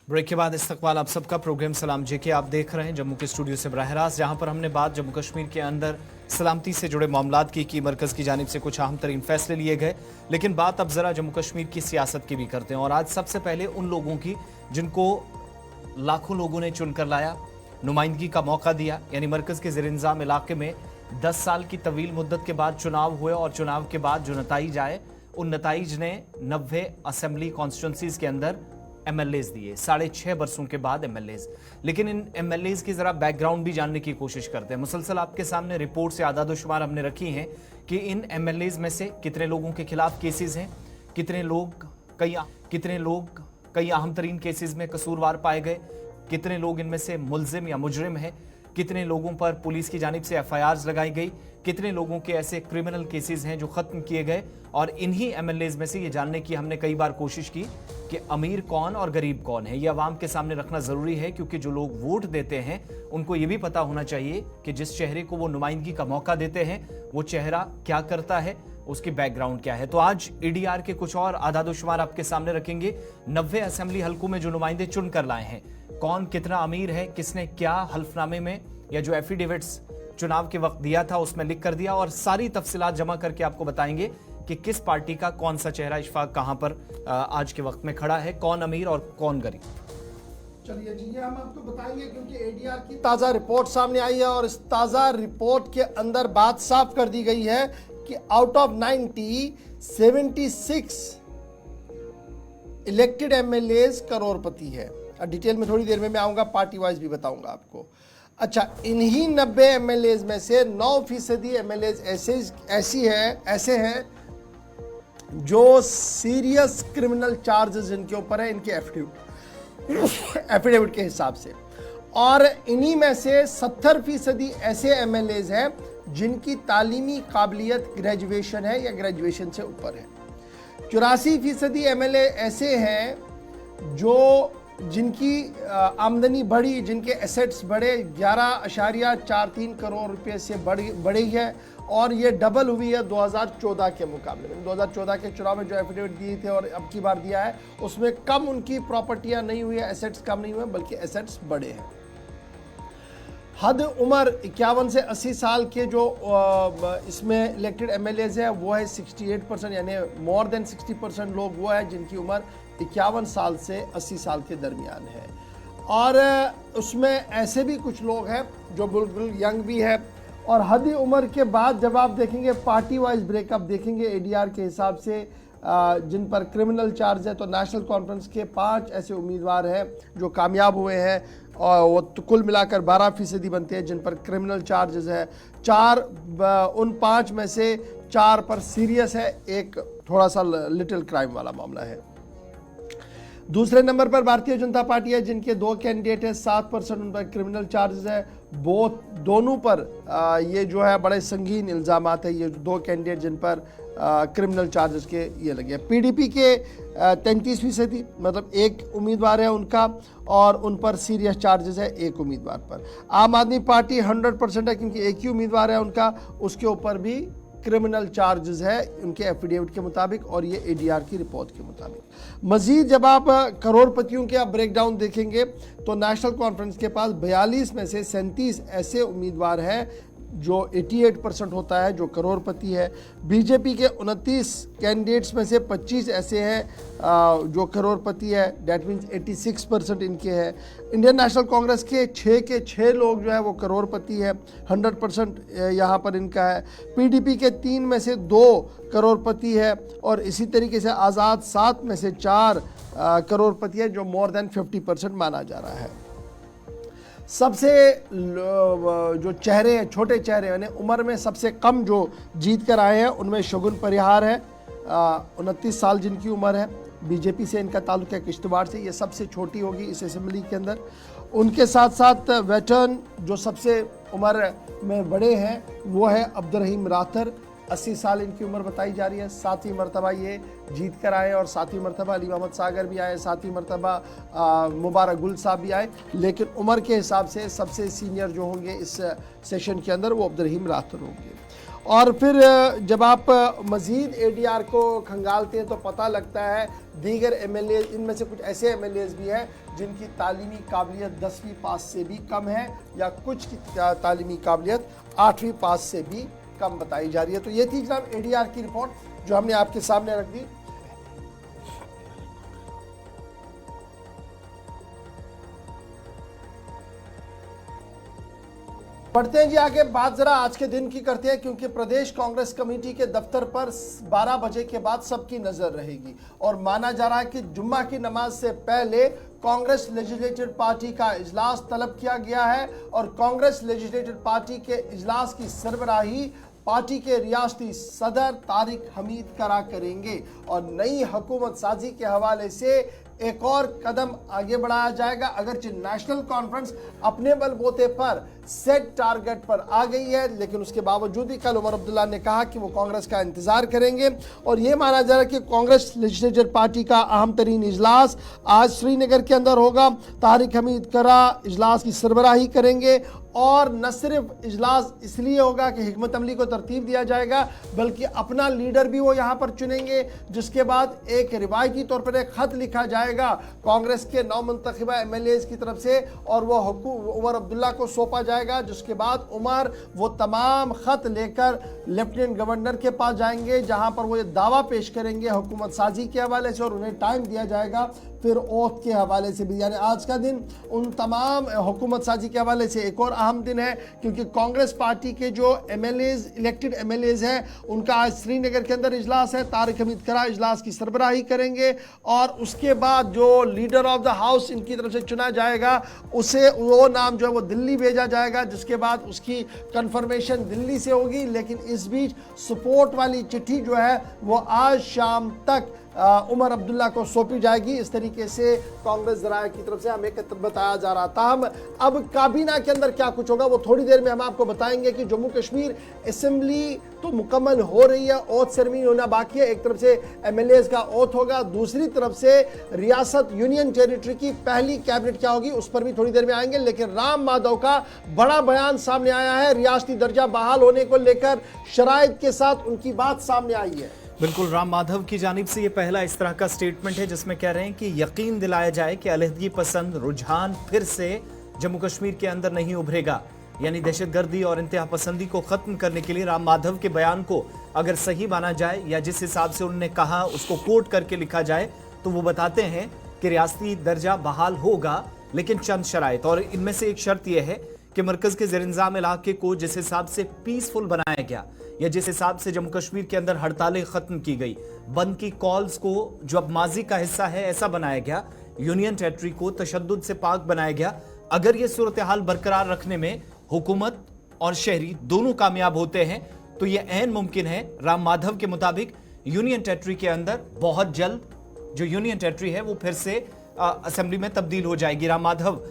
Break के बाद इस्तकबाल आप सबका प्रोग्राम सलाम जेके आप देख रहे हैं जम्मू के स्टूडियो से बराह रास्त, जहां पर हमने बात जम्मू कश्मीर के अंदर सलामती से जुड़े मामलात की कि मरकज़ की जानिब से कुछ अहम तरीन फैसले लिए गए। लेकिन बात अब ज़रा जम्मू कश्मीर की सियासत की भी करते हैं और आज सबसे पहले उन लोगों की जिनको लाखों लोगों ने चुनकर लाया, नुमाइंदगी का मौका दिया, यानी मरकज़ के ज़ेर-ए-इंतज़ाम इलाके में 10 साल की तवील मुद्दत के बाद चुनाव हुए और चुनाव के बाद जो नताइज आए उन नताइज ने 90 असेंबली कॉन्स्टिट्यूंसीज के अंदर एमएलएज दिए, 6.5 बरसों के बाद एमएलएज। लेकिन इन एमएलएज की जरा बैकग्राउंड भी जानने की कोशिश करते हैं। मुसलसल आपके सामने रिपोर्ट से आदाद-ओ-शुमार हमने रखी हैं कि इन एमएलएज में से कितने लोगों के खिलाफ केसेस हैं, कितने लोग कई अहम तरीन केसेस में कसूरवार पाए गए, कितने लोग इनमें से मुल्जिम या मुजरिम हैं, कितने लोगों पर पुलिस की जानिब से एफआईआर्स लगाई गई, कितने लोगों के ऐसे क्रिमिनल केसेस हैं जो खत्म किए गए। और इन्हीं एमएलएज में से ये जानने की हमने कई बार कोशिश की कि अमीर कौन और गरीब कौन है। ये अवाम के सामने रखना जरूरी है, क्योंकि जो लोग वोट देते हैं उनको ये भी पता होना चाहिए कि जिस चेहरे को वो नुमाइंदगी का मौका देते हैं वो चेहरा क्या करता है, उसकी बैकग्राउंड क्या है। तो आज ईडीआर के कुछ और आदाद-ओ-शुमार आपके सामने रखेंगे। 90 असेंबली हल्कों में जो नुमाइंदे चुन कर लाए हैं, कौन कितना अमीर है, किसने क्या हल्फनामे में या जो एफिडेविट्स चुनाव के वक्त दिया था उसमें लिख कर दिया, और सारी तफसीलात जमा करके आपको बताएंगे कि किस पार्टी का कौन सा चेहरा इशफाक कहां पर आज के वक्त में खड़ा है, कौन अमीर और कौन गरीब। चलिए जी, ये हम आपको बताएंगे क्योंकि एडीआर की ताज़ा रिपोर्ट सामने आई है और इस ताज़ा रिपोर्ट के अंदर बात साफ कर दी गई है कि आउट ऑफ 90, 76 इलेक्टेड एमएलएज करोड़पति है। डिटेल में थोड़ी देर में मैं आऊँगा, पार्टी वाइज भी बताऊँगा आपको। अच्छा, इन्हीं 90 एमएलएज में से 9% एमएलएज ऐसे हैं जो सीरियस क्रिमिनल चार्जेस जिनके ऊपर है, इनके एफिडेविट के हिसाब से। और इन्हीं में से 70% ऐसे एमएलएज हैं जिनकी तालीमी काबिलियत ग्रेजुएशन है या ग्रेजुएशन से ऊपर है। 84% एमएलए ऐसे हैं जिनकी आमदनी बढ़ी, जिनके एसेट्स बढ़े, 11.43 करोड़ रुपए से बढ़ी है और ये डबल हुई है 2014 के मुकाबले में। 2014 के चुनाव में जो एफिडेविट दिए थे और अब की बार दिया है उसमें कम उनकी प्रॉपर्टियां नहीं हुई है, एसेट्स कम नहीं हुए बल्कि एसेट्स बढ़े हैं। हद उम्र 51 से 80 साल के जो इसमें इलेक्टेड एमएलएज है वो है 68%, यानी मोर देन 60% लोग वो है जिनकी उम्र 51 साल से 80 साल के दरमियान है। और उसमें ऐसे भी कुछ लोग हैं जो बिल्कुल यंग भी है। और हद उम्र के बाद जब आप देखेंगे पार्टी वाइज ब्रेकअप देखेंगे एडीआर के हिसाब से जिन पर क्रिमिनल चार्ज है, तो नेशनल कॉन्फ्रेंस के 5 ऐसे उम्मीदवार हैं जो कामयाब हुए हैं और वो तो कुल मिलाकर 12% बनते हैं जिन पर क्रिमिनल चार्जेस है। उन 5 में से 4 पर सीरियस है, एक थोड़ा सा लिटिल क्राइम वाला मामला है। दूसरे नंबर पर भारतीय जनता पार्टी है जिनके 2 कैंडिडेट है, 7% उन पर क्रिमिनल चार्जेस है। दोनों पर ये जो है बड़े संगीन इल्ज़ामात है, ये 2 कैंडिडेट जिन पर क्रिमिनल चार्जेस के ये लगे। पीडीपी के 33%, मतलब एक उम्मीदवार है उनका और उन पर सीरियस चार्जेस है एक उम्मीदवार पर। आम आदमी पार्टी 100% है क्योंकि एक ही उम्मीदवार है उनका, उसके ऊपर भी क्रिमिनल चार्जेस है उनके एफिडेविट के मुताबिक और ये एडीआर की रिपोर्ट के मुताबिक। मजीद जब आप करोड़पतियों के आप ब्रेकडाउन देखेंगे तो नेशनल कॉन्फ्रेंस के पास 42 में से 37 ऐसे उम्मीदवार हैं जो 88% होता है, जो करोड़पति है। बीजेपी के 29 कैंडिडेट्स में से 25 ऐसे हैं जो करोड़पति है, डेट मीन्स 86% इनके हैं। इंडियन नेशनल कांग्रेस के 6 लोग जो है वो करोड़पति है, 100% यहाँ पर इनका है। पीडीपी के 3 में से 2 करोड़पति है और इसी तरीके से आज़ाद 7 में से 4 करोड़पति है, जो मोर देन 50% माना जा रहा है। सबसे जो चेहरे हैं, छोटे चेहरे यानी उम्र में सबसे कम जो जीत कर आए हैं उनमें शगुन परिहार है, 29 साल जिनकी उम्र है। बीजेपी से इनका ताल्लुक है, किश्तवाड़ से, ये सबसे छोटी होगी इस असेंबली के अंदर। उनके साथ साथ वेटर्न जो सबसे उम्र में बड़े हैं वो है अब्दुर्रहीम राथर, 80 साल इनकी उम्र बताई जा रही है। 7वीं मरतबा ये जीत कर आए और 7वीं मरतबा अली मोहम्मद सागर भी आए, 7वीं मरतबा मुबारक गुल साहब भी आए। लेकिन उम्र के हिसाब से सबसे सीनियर जो होंगे इस सेशन के अंदर वो अब्दुर्रहीम राथर होंगे। और फिर जब आप मज़ीद ADR को खंगालते हैं तो पता लगता है दीगर MLA, इनमें से कुछ ऐसे MLAs भी हैं जिनकी तालीमी काबिलियत 10वीं पास से भी कम है, या कुछ की तालीमी काबिलियत 8वीं पास से भी कम बताई जा रही है। तो ये थी जनाब ADR की रिपोर्ट जो हमने आपके सामने रख दी। बढ़ते हैं जी आगे, बात जरा आज के दिन की करते हैं, क्योंकि प्रदेश कांग्रेस कमेटी के दफ्तर पर 12 बजे के बाद सबकी नजर रहेगी और माना जा रहा है कि जुम्मा की नमाज से पहले कांग्रेस लेजिस्लेटिव पार्टी का इजलास तलब किया गया है और कांग्रेस लेजिस्लेटिव पार्टी के इजलास की सरबराही पार्टी के रियासती सदर तारिक हमीद करा करेंगे और नई हुकूमत साजी के हवाले से एक और कदम आगे बढ़ाया जाएगा। अगरचे नेशनल कॉन्फ्रेंस अपने बलबूते पर सेट टारगेट पर आ गई है, लेकिन उसके बावजूद भी कल उमर अब्दुल्ला ने कहा कि वो कांग्रेस का इंतजार करेंगे और ये माना जा रहा है कि कांग्रेस लेजिस्लेटिव पार्टी का अहम तरीन इजलास आज श्रीनगर के अंदर होगा। तारिक हमीद करा इजलास की सरबराही करेंगे और न सिर्फ इजलास इसलिए होगा कि हिकमत अमली को तरतीब दिया जाएगा, बल्कि अपना लीडर भी वो यहाँ पर चुनेंगे, जिसके बाद एक रिवायती तौर पर एक खत लिखा जाएगा कांग्रेस के नौमुंतखबा MLAs की तरफ से और वो उमर अब्दुल्ला को सौंपा जाएगा, जिसके बाद उमर वो तमाम खत लेकर लेफ्टिनेंट गवर्नर के पास जाएंगे, जहाँ पर वो ये दावा पेश करेंगे हुकूमत साजी के हवाले से और उन्हें टाइम दिया जाएगा फिर ओथ के हवाले से भी। यानी आज का दिन उन तमाम हुकूमत साजी के हवाले से एक और अहम दिन है, क्योंकि कांग्रेस पार्टी के जो MLAs इलेक्टेड MLAs हैं उनका आज श्रीनगर के अंदर इजलास है। तारिक हमीद करा इजलास की सरबराही करेंगे और उसके बाद जो लीडर ऑफ द हाउस इनकी तरफ से चुना जाएगा उसे वो नाम जो है वो दिल्ली भेजा जाएगा, जिसके बाद उसकी कंफर्मेशन दिल्ली से होगी। लेकिन इस बीच सपोर्ट वाली चिट्ठी जो है वो आज शाम तक उमर अब्दुल्ला को सौंपी जाएगी। इस तरीके से कांग्रेस जराये की तरफ से हमें बताया जा रहा था। हम अब काबीना के अंदर क्या कुछ होगा वो थोड़ी देर में हम आपको बताएंगे कि जम्मू कश्मीर असेंबली तो मुकम्मल हो रही है, ओथ सेरेमनी होना बाकी है। एक तरफ से MLAs का ओथ होगा, दूसरी तरफ से रियासत यूनियन टेरिटरी की पहली कैबिनेट क्या होगी उस पर भी थोड़ी देर में आएंगे। लेकिन राम माधव का बड़ा बयान सामने आया है, रियासती दर्जा बहाल होने को लेकर शराइत के साथ उनकी बात सामने आई है। बिल्कुल, राम माधव की जानिब से ये पहला इस तरह का स्टेटमेंट है जिसमें कह रहे हैं कि यकीन दिलाया जाए कि अलहदगी पसंद रुझान फिर से जम्मू कश्मीर के अंदर नहीं उभरेगा। यानी दहशतगर्दी और इंतहा पसंदी को खत्म करने के लिए राम माधव के बयान को अगर सही माना जाए या जिस हिसाब से उन्होंने कहा उसको कोट करके लिखा जाए तो वो बताते हैं कि रियासती दर्जा बहाल होगा, लेकिन चंद शराइत, और इनमें से एक शर्त यह है कि मरकज के ज़ेर-इंतज़ाम इलाके को जिस हिसाब से पीसफुल बनाया गया या जिस हिसाब से जम्मू कश्मीर के अंदर हड़तालें खत्म की गई, बंद की कॉल्स को जो अब माजी का हिस्सा है ऐसा बनाया गया, यूनियन टेरिटरी को तशद्दुद से पाक बनाया गया, अगर ये सूरत हाल बरकरार रखने में हुकूमत और शहरी दोनों कामयाब होते हैं तो ये ऐन मुमकिन है। राम माधव के मुताबिक यूनियन टेरिटरी के अंदर बहुत जल्द जो यूनियन टेरिटरी है वो फिर से असेंबली में तब्दील हो जाएगी। राम माधव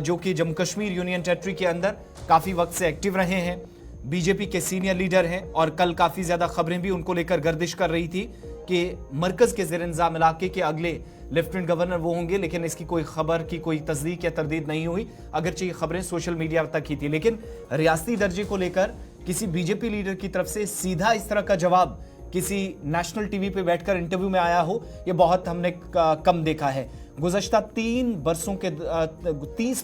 जो कि जम्मू कश्मीर यूनियन टेरिटरी के अंदर काफ़ी वक्त से एक्टिव रहे हैं, बीजेपी के सीनियर लीडर हैं और कल काफ़ी ज़्यादा खबरें भी उनको लेकर गर्दिश कर रही थी कि मरकज के ज़ेर-इंतज़ाम इलाके के अगले लेफ्टिनेंट गवर्नर वो होंगे, लेकिन इसकी कोई खबर की कोई तस्दीक या तरदीद नहीं हुई, अगरचे ये खबरें सोशल मीडिया तक ही थी। लेकिन रियासती दर्जे को लेकर किसी बीजेपी लीडर की तरफ से सीधा इस तरह का जवाब किसी नेशनल टीवी पे बैठकर इंटरव्यू में आया हो, ये बहुत हमने कम देखा है। गुज़श्ता 30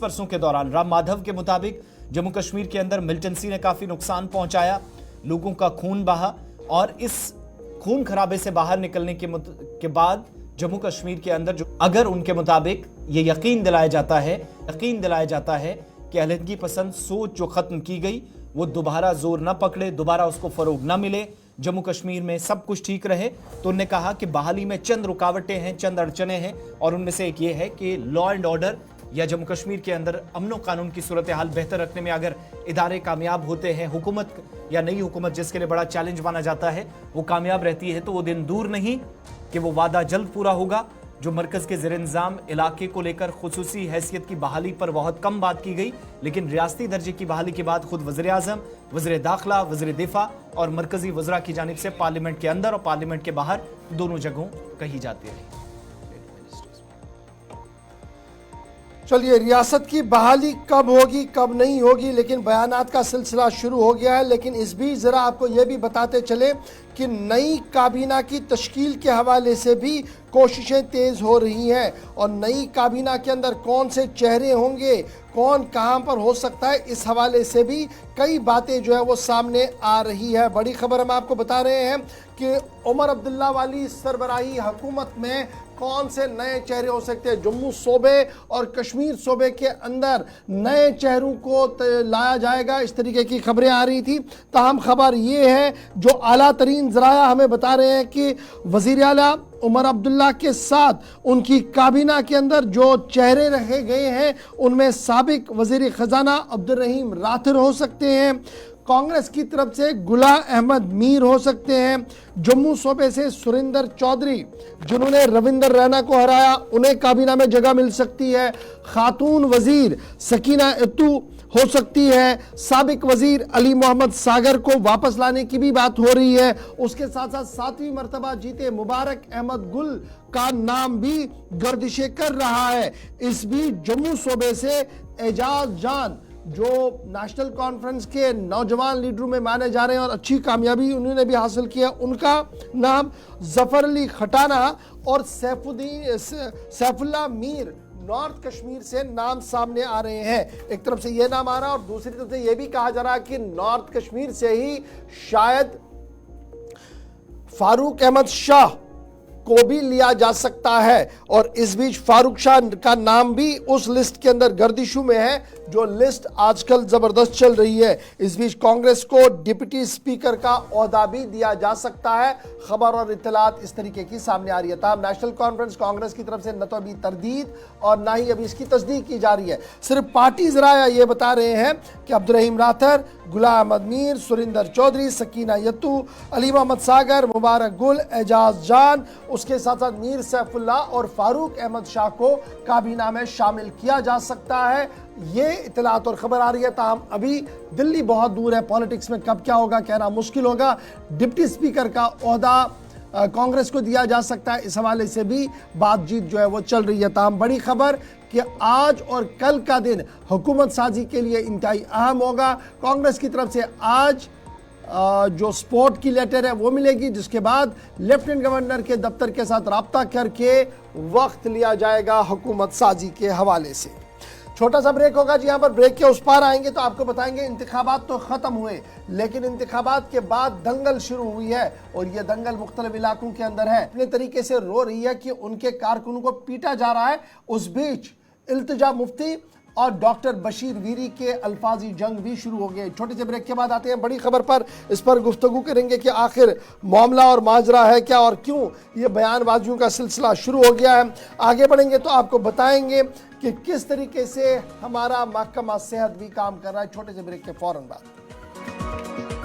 वर्षों के दौरान राम माधव के मुताबिक जम्मू कश्मीर के अंदर मिलिटेंसी ने काफ़ी नुकसान पहुंचाया, लोगों का खून बहा और इस खून खराबे से बाहर निकलने के बाद जम्मू कश्मीर के अंदर जो अगर उनके मुताबिक ये यकीन दिलाया जाता है कि अलहदगी पसंद सोच जो ख़त्म की गई वो दोबारा जोर न पकड़े, दोबारा उसको फ़रोग न मिले, जम्मू कश्मीर में सब कुछ ठीक रहे, तो उन्होंने कहा कि बहाली में चंद रुकावटें हैं, चंद अड़चने हैं और उनमें से एक ये है कि लॉ एंड ऑर्डर या जम्मू कश्मीर के अंदर अमन कानून की सूरत हाल बेहतर रखने में अगर इदारे कामयाब होते हैं, हुकूमत या नई हुकूमत जिसके लिए बड़ा चैलेंज माना जाता है वो कामयाब रहती है, तो वो दिन दूर नहीं कि वो वादा जल्द पूरा होगा। जो मरकज़ के ज़ेर-इंतज़ाम इलाके को लेकर खुसूसी हैसियत की बहाली पर बहुत कम बात की गई, लेकिन रियासती दर्जे की बहाली के बाद खुद वज़ीर आज़म, वज़ीर दाखिला, वज़ीर दिफा और मरकज़ी वज़रा की जानिब से पार्लियामेंट के अंदर और पार्लियामेंट के बाहर दोनों जगहों कही जाती रही। चलिए, रियासत की बहाली कब होगी कब नहीं होगी, लेकिन बयानात का सिलसिला शुरू हो गया है। लेकिन इस बीच ज़रा आपको ये भी बताते चले कि नई काबीना की तश्कील के हवाले से भी कोशिशें तेज़ हो रही हैं और नई काबीना के अंदर कौन से चेहरे होंगे, कौन कहां पर हो सकता है, इस हवाले से भी कई बातें जो है वो सामने आ रही है। बड़ी खबर हम आपको बता रहे हैं कि उमर अब्दुल्ला वाली सरबराही हुकूमत में कौन से नए चेहरे हो सकते हैं। जम्मू सूबे और कश्मीर सूबे के अंदर नए चेहरों को लाया जाएगा, इस तरीके की खबरें आ रही थी। ताहम खबर ये है, जो आला तरीन ज़राया हमें बता रहे हैं कि वज़ीर आला उमर अब्दुल्ला के साथ उनकी काबीना के अंदर जो चेहरे रखे गए हैं उनमें साबिक वज़ीर ख़जाना अब्दुल रहीम राथिर हो सकते हैं, कांग्रेस की तरफ से गुलाम अहमद मीर हो सकते हैं, जम्मू सूबे से सुरिंदर चौधरी जिन्होंने रविंदर रैना को हराया उन्हें काबीना में जगह मिल सकती है, खातून वजीर सकीना इत्तू हो सकती है, साबिक वजीर अली मोहम्मद सागर को वापस लाने की भी बात हो रही है। उसके साथ साथ 7वीं मरतबा जीते मुबारक अहमद गुल का नाम भी गर्दिशें कर रहा है। इस बीच जम्मू सूबे से एजाज जान जो नेशनल कॉन्फ्रेंस के नौजवान लीडरों में माने जा रहे हैं और अच्छी कामयाबी उन्होंने भी हासिल किया, उनका नाम जफर अली खटाना और सैफुल्ला मीर नॉर्थ कश्मीर से नाम सामने आ रहे हैं। एक तरफ से यह नाम आ रहा है और दूसरी तरफ से यह भी कहा जा रहा है कि नॉर्थ कश्मीर से ही शायद फारूक अहमद शाह को भी लिया जा सकता है। और इस बीच फारूक शाह का नाम भी उस लिस्ट के अंदर गर्दिशों में है जो लिस्ट आजकल जबरदस्त चल रही है। इस बीच कांग्रेस को डिप्टी स्पीकर का ओहदा भी दिया जा सकता है। खबर और इत्तलात इस तरीके की सामने आ रही है। तब नेशनल कॉन्फ्रेंस कांग्रेस की तरफ से न तो अभी तरदीद और ना ही अभी इसकी तस्दीक की जा रही है। सिर्फ पार्टी ज़राया ये बता रहे हैं कि अब्दुल रहीम राथर, गुलाम अहमद मीर, सुरिंदर चौधरी, सकीना यत्तू, अली मोहम्मद सागर, मुबारक गुल, एजाज जान, उसके साथ साथ मीर सैफुल्ला और फारूक अहमद शाह को काबीना में शामिल किया जा सकता है। ये इत्तलात और खबर आ रही है। ताहम अभी दिल्ली बहुत दूर है, पॉलिटिक्स में कब क्या होगा कहना मुश्किल होगा। डिप्टी स्पीकर का ओहदा कांग्रेस को दिया जा सकता है, इस हवाले से भी बातचीत जो है वो चल रही है। ताहम बड़ी खबर कि आज और कल का दिन हुकूमत साजी के लिए इंतहाई अहम होगा। कांग्रेस की तरफ से आज जो सपोर्ट की लेटर है वो मिलेगी, जिसके बाद लेफ्टिनेंट गवर्नर के दफ्तर के साथ रब्ता करके वक्त लिया जाएगा हुकूमत साजी के हवाले से। छोटा सा ब्रेक होगा जी। यहाँ पर ब्रेक के उस पार आएंगे तो आपको बताएंगे इंतखाबात तो ख़त्म हुए, लेकिन इंतखाबात के बाद दंगल शुरू हुई है और ये दंगल मुख्तलिफ इलाकों के अंदर है। अपने तरीके से रो रही है कि उनके कारकुनों को पीटा जा रहा है। उस बीच इल्तिजा मुफ्ती और डॉक्टर बशीर वीरी के अल्फाजी जंग भी शुरू हो गए। छोटे से ब्रेक के बाद आते हैं बड़ी खबर पर। इस पर गुफ्तगू करेंगे कि आखिर मामला और माजरा है क्या और क्यों ये बयानबाजियों का सिलसिला शुरू हो गया है। आगे बढ़ेंगे तो आपको बताएंगे कि किस तरीके से हमारा महकमा सेहत भी काम कर रहा है। छोटे से ब्रेक के फौरन बाद।